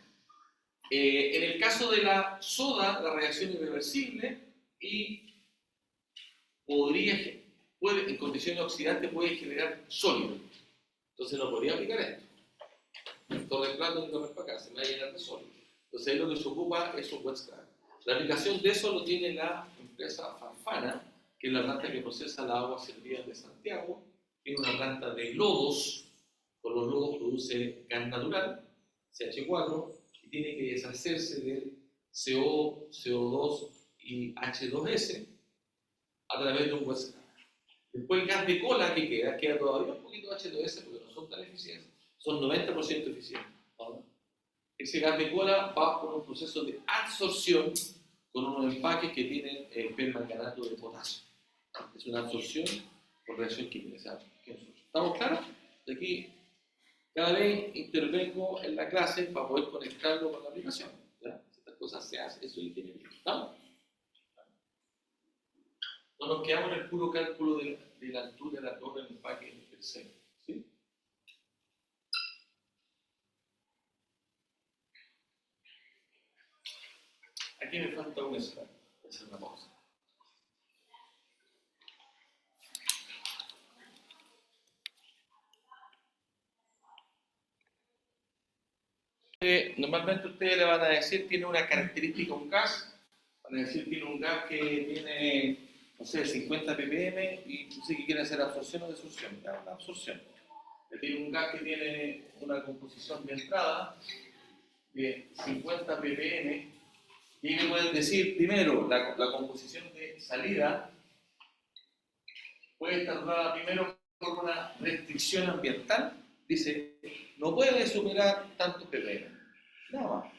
En el caso de la soda, la reacción es irreversible y en condiciones oxidantes puede generar sólido. Entonces no podría aplicar esto. Todo el plato nunca más para acá, se me va a llenar de sólido. Entonces ahí lo que se ocupa es un wet scrubber. La aplicación de eso lo tiene la empresa Farfana, que es la planta que procesa la agua servida de Santiago. Tiene una planta de lodos, con los lodos produce gas natural, CH4, y tiene que deshacerse del CO, CO2 y H2S a través de un wet scrubber. Después el gas de cola que queda todavía un poquito de H2S porque no son tan eficientes, son 90% eficientes. ¿No? Ese gas de cola va por un proceso de absorción con unos empaques que tienen permanganato de potasio. Es una absorción por reacción química. ¿Estamos claros? De aquí, cada vez intervengo en la clase para poder conectarlo con la aplicación. ¿Ya? Estas cosas se hacen, eso es ingeniería. ¿Estamos? No nos quedamos en el puro cálculo de la altura de la torre del empaque per se. ¿Sí? Aquí me falta un slide. Voy a hacer una pausa. Normalmente ustedes le van a decir tiene una característica, un gas, van a decir tiene un gas que tiene, no sé, 50 ppm y dice que quiere hacer absorción o desorción, ya, una absorción. Tiene un gas que tiene una composición de entrada de 50 ppm y me pueden decir primero la composición de salida puede estar dada primero por una restricción ambiental, dice no puede superar tantos ppm, nada más.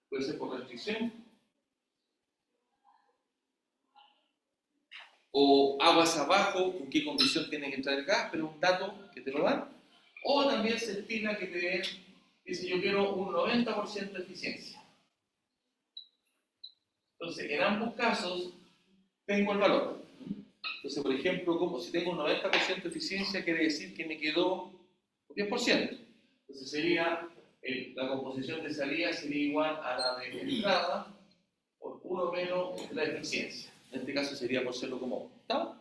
Puede ser por restricción o aguas abajo, con qué condición tiene que entrar el gas, pero un dato que te lo dan. O también se estima que te den, dice yo quiero un 90% de eficiencia. Entonces, en ambos casos tengo el valor. Entonces, por ejemplo, como si tengo un 90% de eficiencia, quiere decir que me quedó un 10%. Entonces sería, la composición de salida sería igual a la de entrada por 1 menos la eficiencia. En este caso sería por serlo común. ¿Está?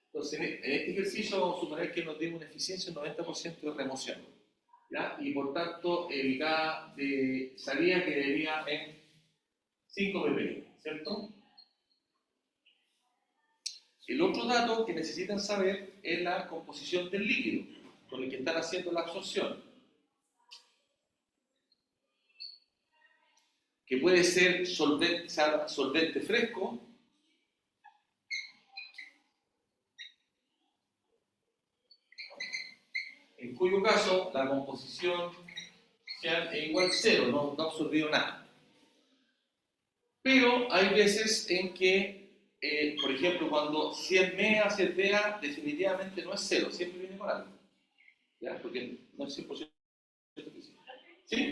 Entonces, en este ejercicio vamos a suponer que nos tiene una eficiencia de 90% de remoción. ¿Ya? Y por tanto, el gas de salida quedaría en 5 ppm, ¿cierto? El otro dato que necesitan saber es la composición del líquido con el que están haciendo la absorción, que puede ser solvente fresco, en cuyo caso la composición es igual a 0, no ha absorbido nada. Pero hay veces en que, por ejemplo, cuando 100 mega, 100 mega, definitivamente no es 0, siempre viene con algo. ¿Ya? Porque no es 100% que sí. ¿Sí?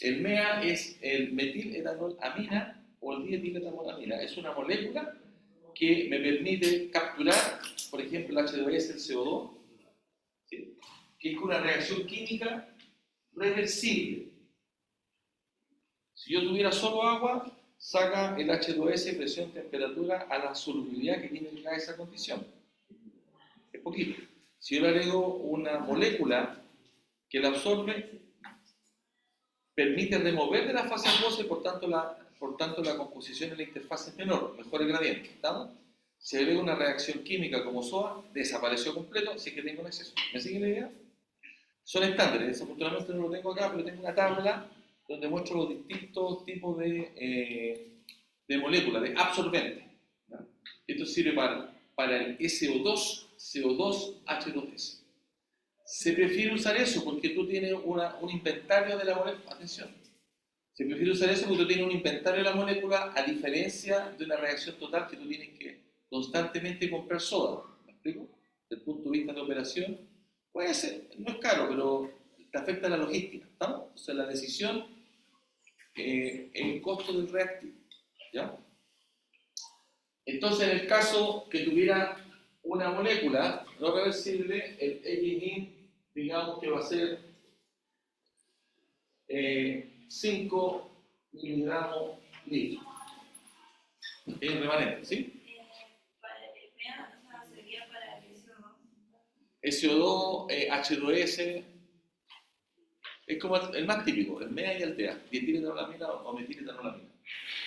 El MEA es el metiletanolamina o el dietiletanolamina. Es una molécula que me permite capturar, por ejemplo, el H2S, el CO2, ¿sí? Que es una reacción química reversible. Si yo tuviera solo agua, saca el H2S, presión, temperatura, a la solubilidad que tiene que llegar a esa condición. Es poquito. Si yo le agrego una molécula que la absorbe, permite remover de la fase acuosa y por tanto la composición de la interfaz es menor, mejor el gradiente. ¿Estamos? Si agrego una reacción química como SOA, desapareció completo, si es que tengo un exceso. ¿Me sigue la idea? Son estándares, desafortunadamente no lo tengo acá, pero tengo una tabla donde muestro los distintos tipos de moléculas, de absorbentes. ¿No? Esto sirve para el SO2, CO2, H2S. Se prefiere usar eso porque tú tienes un inventario de la molécula. Atención. Se prefiere usar eso porque tú tienes un inventario de la molécula a diferencia de una reacción total que tú tienes que constantemente comprar soda. ¿Me explico? Desde el punto de vista de operación, puede ser, no es caro, pero te afecta la logística. ¿Estamos? O sea, la decisión, el costo del reactivo. ¿Ya? Entonces, en el caso que tuviera una molécula no reversible, el aging, digamos que va a ser 5 miligramos litro. Es remanente, ¿sí? Para el MEA, o sea, sería para el SO2, H2S, es como el más típico, el MEA y el TEA, dietilenolamina o metilenolamina.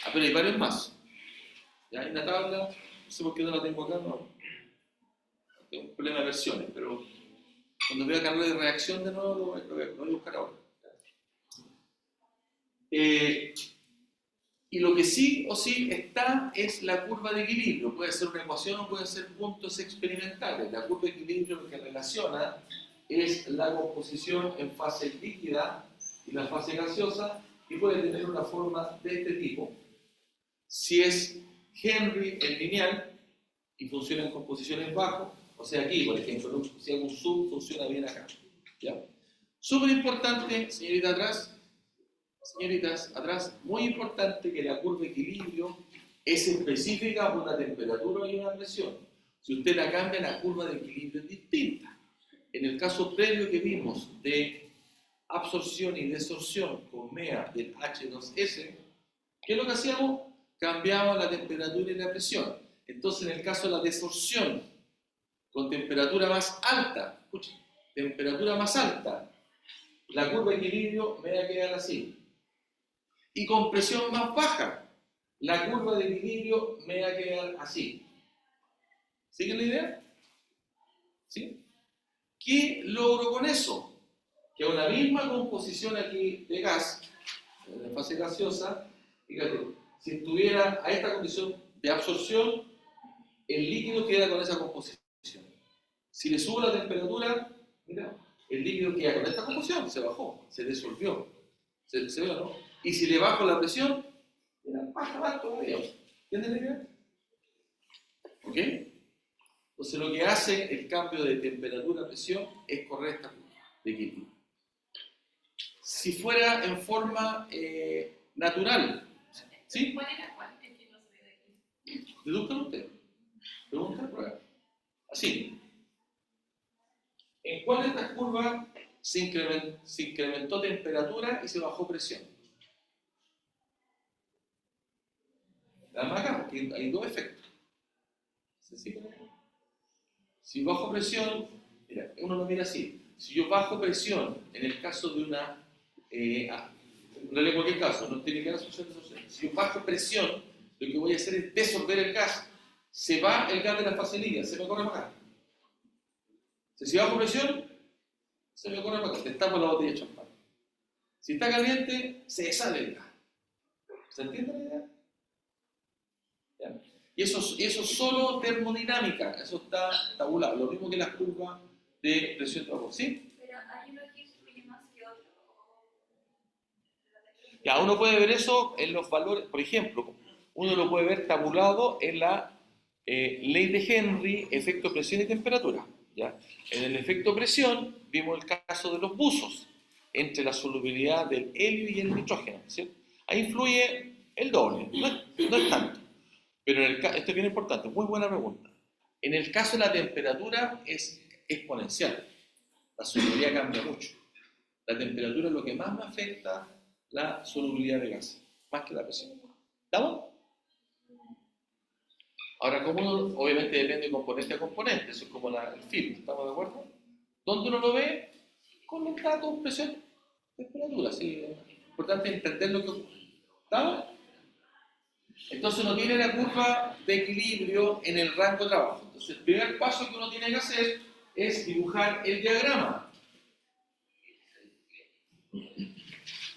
Ah, pero hay varios más. Ya hay una tabla, no sé por qué no la tengo acá, no. Tengo un problema de versiones, pero cuando vea cambiar de reacción de nuevo, lo voy a buscar ahora. Y lo que sí o sí está es la curva de equilibrio. Puede ser una ecuación o pueden ser puntos experimentales. La curva de equilibrio lo que relaciona es la composición en fase líquida y la fase gaseosa y puede tener una forma de este tipo. Si es Henry en lineal y funciona en composiciones bajo, o sea aquí, por ejemplo, si hago un zoom, funciona bien acá. ¿Ya? Súper importante, señoritas, atrás, muy importante que la curva de equilibrio es específica por una temperatura y una presión. Si usted la cambia, la curva de equilibrio es distinta. En el caso previo que vimos de absorción y desorción con MEA del H2S, ¿Qué es lo que hacíamos? Cambiamos la temperatura y la presión. Entonces, en el caso de la desorción, con temperatura más alta, escuchen, temperatura más alta, la curva de equilibrio me va a quedar así. Y con presión más baja, la curva de equilibrio me va a quedar así. ¿Siguen la idea? ¿Sí? ¿Qué logro con eso? Que a una misma composición aquí de gas, en la fase gaseosa, fíjate, si estuviera a esta condición de absorción, el líquido queda con esa composición. Si le subo la temperatura, mira, el líquido queda con esta composición, se bajó, se disolvió. ¿Se ve o no? Y si le bajo la presión, mira, baja más todavía. ¿Entienden la idea? ¿Ok? Entonces lo que hace el cambio de temperatura-presión es correr esta curva de equilibrio. Si fuera en forma natural, ¿sí? ¿Cuál era cuál? Es que no se ve de aquí. Deduzcan ustedes. Pregunta, prueba. Así. ¿En cuál de estas curvas se incrementó temperatura y se bajó presión? La más acá, porque hay dos efectos. Si bajo presión, mira, uno lo mira así. Si yo bajo presión, en el caso de una, en cualquier caso, no tiene que ver con asociación. Si yo bajo presión, lo que voy a hacer es desolver el gas. Se va el gas de la fase líquida, se me corre para acá. Si bajo presión, se me corre para acá. Te tapo la botella de champán. Si está caliente, se sale el gas. ¿Se entiende la idea? ¿Ya? Y eso es solo termodinámica, eso está tabulado, lo mismo que las curvas de presión de vapor, ¿sí? Pero hay uno que influye más que otro. Ya, uno puede ver eso en los valores, por ejemplo, uno lo puede ver tabulado en la ley de Henry, efecto presión y temperatura. ¿Ya? En el efecto presión vimos el caso de los buzos, entre la solubilidad del helio y el nitrógeno, ¿sí? Ahí influye el doble, no es tanto. Pero esto es bien importante, muy buena pregunta. En el caso de la temperatura es exponencial. La solubilidad cambia mucho. La temperatura es lo que más me afecta la solubilidad de gases, más que la presión. ¿Estamos? Ahora, como uno, obviamente depende de componente a componente, eso es como el film, ¿estamos de acuerdo? ¿Dónde uno lo ve? Con los datos, presión, temperatura, sí. Es importante entender lo que ocurre. ¿Estamos? Entonces uno tiene la curva de equilibrio en el rango de trabajo. Entonces el primer paso que uno tiene que hacer es dibujar el diagrama.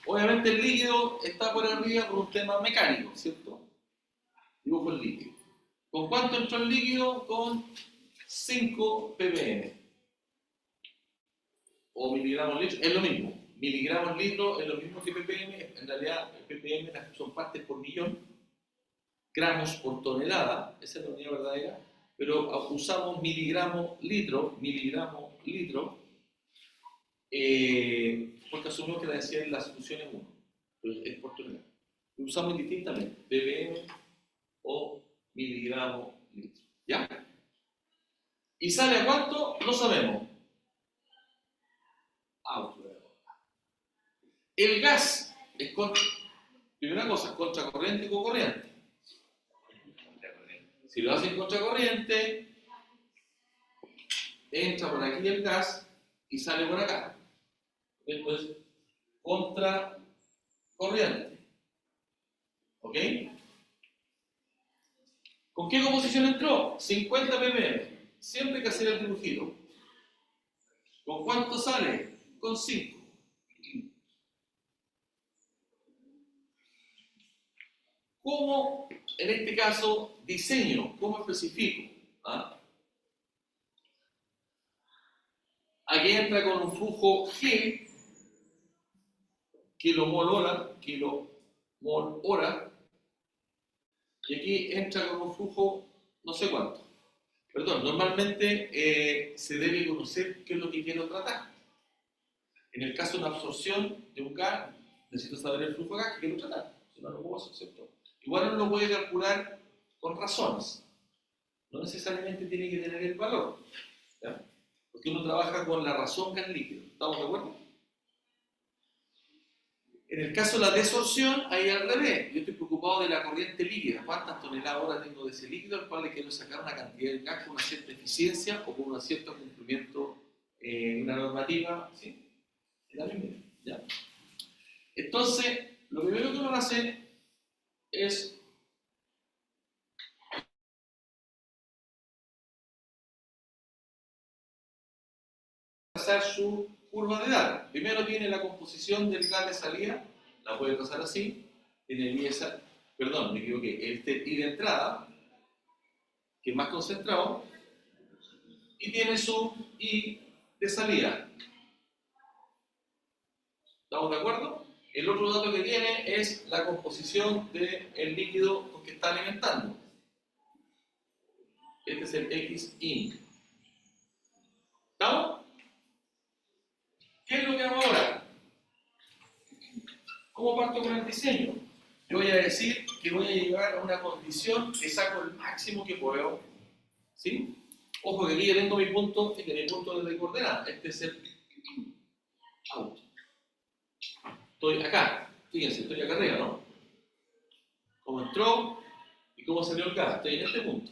Obviamente el líquido está por arriba por un tema mecánico, ¿cierto? Dibujo el líquido. ¿Con cuánto entró el líquido? Con 5 ppm. O miligramos litro, es lo mismo. Miligramos litro es lo mismo que ppm. En realidad ppm son partes por millón. Gramos por tonelada, esa es la unidad verdadera, pero usamos miligramo litro, porque asumimos que la densidad de la solución es 1, pero es por tonelada. Lo usamos indistintamente, ppm o miligramo litro. ¿Ya? ¿Y sale a cuánto? No sabemos. El gas es primera cosa, contracorriente y cocorriente. Si lo hacen contracorriente, entra por aquí el gas y sale por acá. Entonces, contracorriente. ¿Ok? ¿Con qué composición entró? 50 ppm. Siempre hay que hacer el dibujito. ¿Con cuánto sale? Con 5. ¿Cómo, en este caso, diseño? ¿Cómo especifico? ¿Ah? Aquí entra con un flujo G, kilomol hora, y aquí entra con un flujo no sé cuánto. Perdón, normalmente se debe conocer qué es lo que quiero tratar. En el caso de una absorción de un gas, necesito saber el flujo de gas que quiero tratar, si no lo puedo hacer, ¿cierto? Igual uno lo puede calcular con razones, no necesariamente tiene que tener el valor, ¿ya? Porque uno trabaja con la razón gas líquido, ¿estamos de acuerdo? En el caso de la desorción, ahí al revés, yo estoy preocupado preocupado de la corriente líquida. ¿Cuántas toneladas ahora tengo de ese líquido al cual le quiero sacar una cantidad de gas con una cierta eficiencia o con un cierto cumplimiento en una normativa? ¿Sí? ¿La misma? ¿Ya? Entonces, lo primero que uno hace es trazar su curva de datos. Primero tiene la composición del gas de salida, la puede trazar así, tiene el I de perdón, me equivoqué, este I de entrada, que es más concentrado, y tiene su I de salida. ¿Estamos de acuerdo? El otro dato que tiene es la composición del líquido con que está alimentando. Este es el Xin. ¿Estamos? ¿Qué es lo que hago ahora? ¿Cómo parto con el diseño? Yo voy a decir que voy a llegar a una condición que saco el máximo que puedo. ¿Sí? Ojo que aquí yo tengo mi punto, fíjate, mi punto de coordenada. Este es el out. Estoy acá. Fíjense, estoy acá arriba, ¿no? Cómo entró y cómo salió el gas. Estoy en este punto.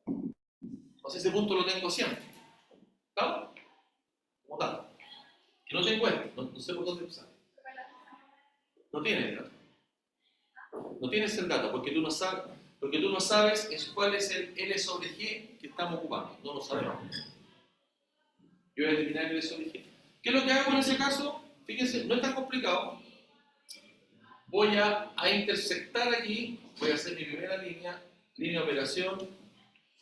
Entonces ese punto lo tengo siempre. ¿Estamos? Como tal. Que no te encuentres, no sé por dónde usar. No tienes el dato. No tienes el dato porque tú no sabes es cuál es el L sobre G que estamos ocupando. No lo sabemos. Yo voy a determinar el L sobre G. ¿Qué es lo que hago en ese caso? Fíjense, no es tan complicado. Voy a intersectar aquí, voy a hacer mi primera línea de operación.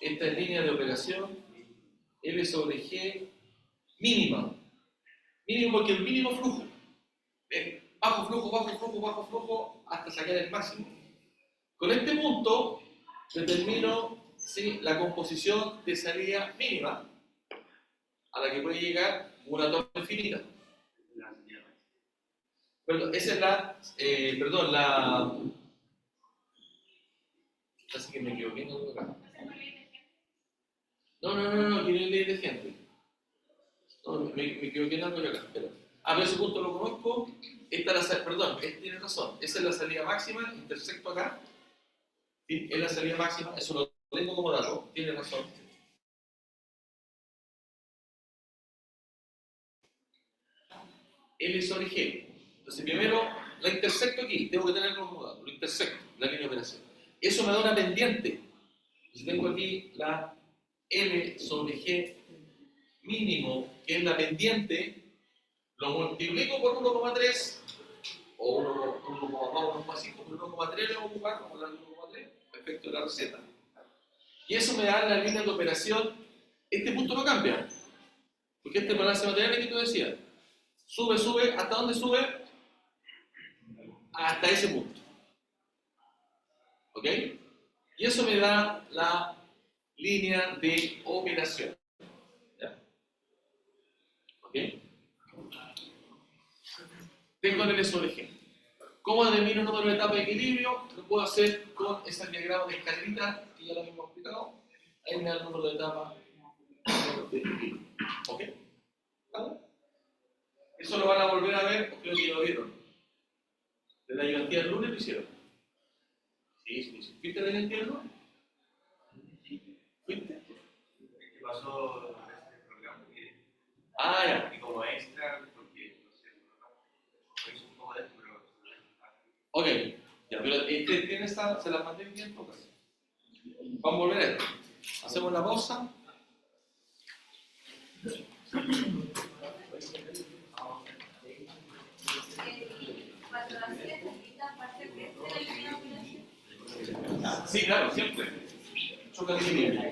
Esta es línea de operación L sobre G mínima. Mínimo porque el mínimo flujo. Bajo flujo, bajo flujo, bajo flujo, hasta sacar el máximo. Con este punto determino ¿sí? la composición de salida mínima a la que puede llegar una torre infinita. Perdón, esa es Así que me equivoqué. No, quiero ley de gente. No, me equivoqué en algo de acá. Pero ese punto lo conozco. Esta es tiene razón. Esa es la salida máxima, intersecto acá. Es la salida máxima, eso lo tengo como dato. Tiene razón. L sobre G. Entonces, primero, la intersecto aquí. Tengo que tenerlo como dato. Lo intersecto, la línea de operación. Eso me da una pendiente. Entonces, tengo aquí la L sobre G mínimo, que es la pendiente. Lo multiplico por 1,3 o 1,2, 1,5, por 1,3 le voy a ocupar como la 1,3, efecto de la receta. Y eso me da la línea de operación. Este punto no cambia, porque este balance material que tú decías, sube, ¿hasta dónde sube? Hasta ese punto. ¿Ok? Y eso me da la línea de operación. ¿Ya? ¿Ok? Tengo el L sobre G. ¿Cómo determino el número de etapas de equilibrio? Lo puedo hacer con ese diagrama de escalerita que ya lo hemos explicado. Ahí me da el número de etapas de equilibrio. ¿Ok? ¿Vale? Eso lo van a volver a ver, creo que ya lo vieron. ¿De la ayudantía del lunes lo hicieron? Sí. ¿Fuiste a la ayudantía del lunes? ¿Fuiste? ¿Qué pasó este programa? Ya. Y como extra, porque no sé, no hizo un poco de esto, pero. Ok, ya, pero se las mandé bien pocas. Vamos a volver a esto. Hacemos la pausa. Sí, claro, siempre. Choca de equilibrio.